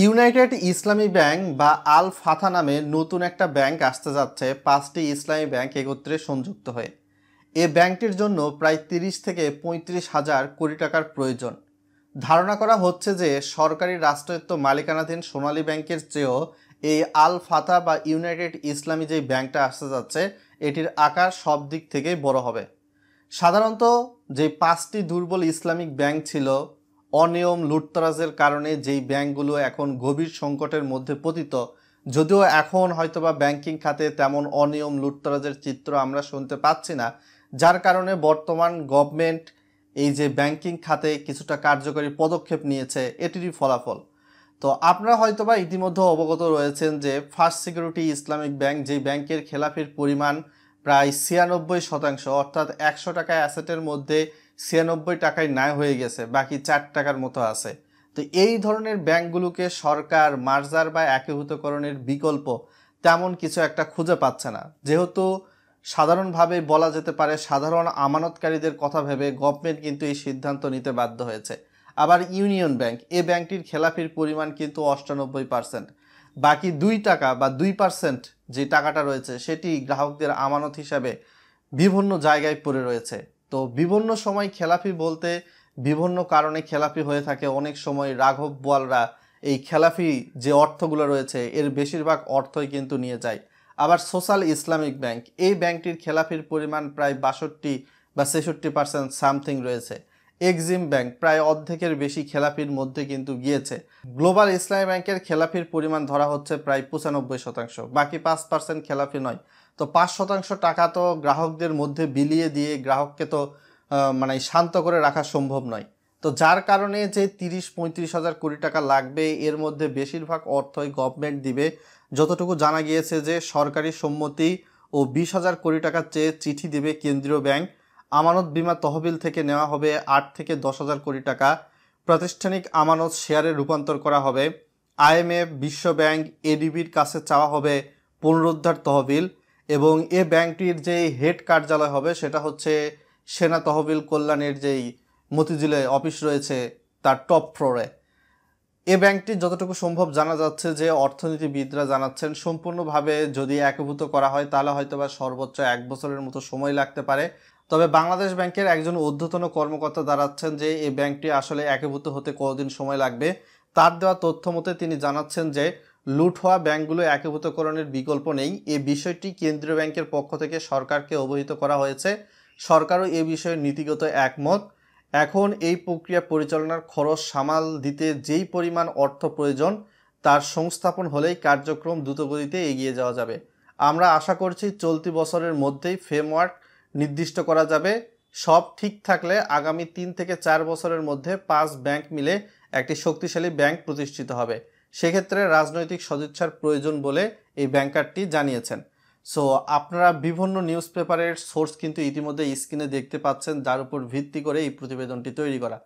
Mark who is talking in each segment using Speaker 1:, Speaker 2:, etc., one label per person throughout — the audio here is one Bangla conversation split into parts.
Speaker 1: ইউনাইটেড ইসলামী ব্যাংক বা আল ফাথা নামে নতুন একটা ব্যাংক আসতে যাচ্ছে 5টি ইসলামী ব্যাংক একত্রে সংযুক্ত হয়ে। এ ব্যাংকটির জন্য প্রায় 30 থেকে 35,000 কোটি টাকার প্রয়োজন। ধারণা করা হচ্ছে যে সরকারি রাষ্ট্রায়ত্ত মালিকানাধীন সোনালী ব্যাংকের চেয়েও এই আল ফাথা বা ইউনাইটেড ইসলামী যে ব্যাংকটা আসতে যাচ্ছে এটির আকার সব দিক থেকেই বড় হবে। সাধারণত যে 5টি দুর্বল ইসলামিক ব্যাংক ছিল, অনিয়ম লুটতরাজের কারণে যেই ব্যাংকগুলো এখন গভীর সংকটের মধ্যে পতিত, যদিও এখন হয়তোবা ব্যাংকিং খাতে তেমন অনিয়ম লুটতরাজের চিত্র আমরা শুনতে পাচ্ছি না, যার কারণে বর্তমান গভর্নমেন্ট এই যে ব্যাংকিং খাতে কিছুটা কার্যকরী পদক্ষেপ নিয়েছে, এটিরই ফলাফল। তো আপনারা হয়তোবা ইতিমধ্যে অবগত রয়েছেন যে ফার্স্ট সিকিউরিটি ইসলামিক ব্যাংক, যেই ব্যাংকের খেলাপির পরিমাণ প্রায় 96%, অর্থাৎ 100 টাকায় অ্যাসেটের মধ্যে 96 টাকায় ন্যায় হয়ে গেছে, বাকি 4 টাকার মতো আছে। তো এই ধরনের ব্যাংকগুলোকে সরকার মার্জার বা একীভূতকরণের বিকল্প তেমন কিছু একটা খুঁজে পাচ্ছে না, যেহেতু সাধারণভাবে বলা যেতে পারে সাধারণ আমানতকারীদের কথা ভেবে গভর্নমেন্ট কিন্তু এই সিদ্ধান্ত নিতে বাধ্য হয়েছে। আবার ইউনিয়ন ব্যাংক, এই ব্যাংকটির খেলাপির পরিমাণ কিন্তু 98%, বাকি 2 টাকা বা 2% যে টাকাটা রয়েছে সেটি গ্রাহকদের আমানত হিসাবে বিভিন্ন জায়গায় পড়ে রয়েছে। তো বিভিন্ন সময় খেলাপি বলতে বিভিন্ন কারণে খেলাপি হয়ে থাকে। অনেক সময় রাঘব বোয়ালরা এই খেলাপি যে অর্থগুলো রয়েছে এর বেশিরভাগ অর্থই কিন্তু নিয়ে যায়। আবার সোশ্যাল ইসলামিক ব্যাংক, এই ব্যাংকটির খেলাপির পরিমাণ প্রায় 62 বা 66% সামথিং রয়েছে। এক্সিম ব্যাংক প্রায় অর্ধেকের বেশি খেলাপির মধ্যে কিন্তু গিয়েছে। গ্লোবাল ইসলামী ব্যাংকের খেলাপির পরিমাণ ধরা হচ্ছে প্রায় 95%, বাকি 5% খেলাপি নয়। তো 5% টাকা তো গ্রাহকদের মধ্যে বিলিয়ে দিয়ে গ্রাহককে তো শান্ত করে রাখা সম্ভব নয়। তো যার কারণে যে 30-35 হাজার কোটি টাকা লাগবে, এর মধ্যে বেশিরভাগ অর্থই গভর্নমেন্ট দিবে। যতটুকু জানা গিয়েছে যে সরকারি সম্মতি ও 20,000 কোটি টাকা চেয়ে চিঠি দিবে কেন্দ্রীয় ব্যাংক। আমানত বিমা তহবিল থেকে নেওয়া হবে 8 থেকে 10,000 কোটি টাকা। প্রাতিষ্ঠানিক আমানত শেয়ারে রূপান্তর করা হবে। IMF, বিশ্ব ব্যাংক, ADBর কাছে চাওয়া হবে পুনরুদ্ধার তহবিল। এবং এ ব্যাংকটির যেই হেড কার্যালয় হবে সেটা হচ্ছে সেনা তহবিল কল্যাণের যেই মতিঝিলে অফিস রয়েছে তার টপ ফ্লোরে। এ ব্যাংকটি যতটুকু সম্ভব জানা যাচ্ছে যে অর্থনীতিবিদরা জানাচ্ছেন সম্পূর্ণভাবে যদি একীভূত করা হয় তাহলে হয়তোবা সর্বোচ্চ 1 বছরের মতো সময় লাগতে পারে। তবে বাংলাদেশ ব্যাংকের একজন ঊর্ধ্বতন কর্মকর্তা জানাচ্ছেন যে এই ব্যাংকটি আসলে একীভূত হতে কতদিন সময় লাগবে। তার দেওয়া তথ্য মতে তিনি জানাচ্ছেন যে লুট হওয়া ব্যাংকগুলো একীভূতকরণের বিকল্প নেই। এই বিষয়টি কেন্দ্রীয় ব্যাংকের পক্ষ থেকে সরকারকে অবহিত করা হয়েছে। সরকারও এ বিষয়ে নীতিগত একমত। এখন এই প্রক্রিয়া পরিচালনার খরচ সামাল দিতে যেই পরিমাণ অর্থ প্রয়োজন তার সংস্থাপন হলেই কার্যক্রম দ্রুতগতিতে এগিয়ে যাওয়া যাবে। আমরা আশা করছি চলতি বছরের মধ্যেই ফ্রেমওয়ার্ক নির্দিষ্ট করা যাবে। সব ঠিক থাকলে আগামী 3 থেকে 4 বছরের মধ্যে 5 ব্যাংক মিলে একটি শক্তিশালী ব্যাংক প্রতিষ্ঠিত হবে। সেক্ষেত্রে রাজনৈতিক সদিচ্ছার প্রয়োজন বলে এই ব্যাংকারটি জানিয়েছেন। সো আপনারা বিভিন্ন নিউজ পেপারের সোর্স কিন্তু ইতিমধ্যে স্ক্রিনে দেখতে পাচ্ছেন, যার উপর ভিত্তি করে এই প্রতিবেদনটি তৈরি করা।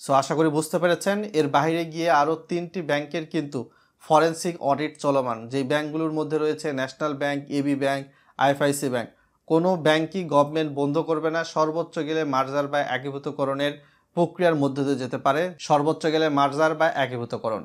Speaker 1: সো আশা করি বুঝতে পেরেছেন। এর বাইরে গিয়ে আরও 3টি ব্যাংকের কিন্তু ফরেনসিক অডিট চলমান, যেই ব্যাংকগুলোর মধ্যে রয়েছে national bank, AB bank, IFIC bank. কোনো ব্যাংকই গভর্নমেন্ট বন্ধ করবে না, সর্বোচ্চ গেলে মার্জার বা একীভূতকরণের প্রক্রিয়ার মধ্যে দিয়ে যেতে পারে, সর্বোচ্চ গেলে মার্জার বা একীভূতকরণ।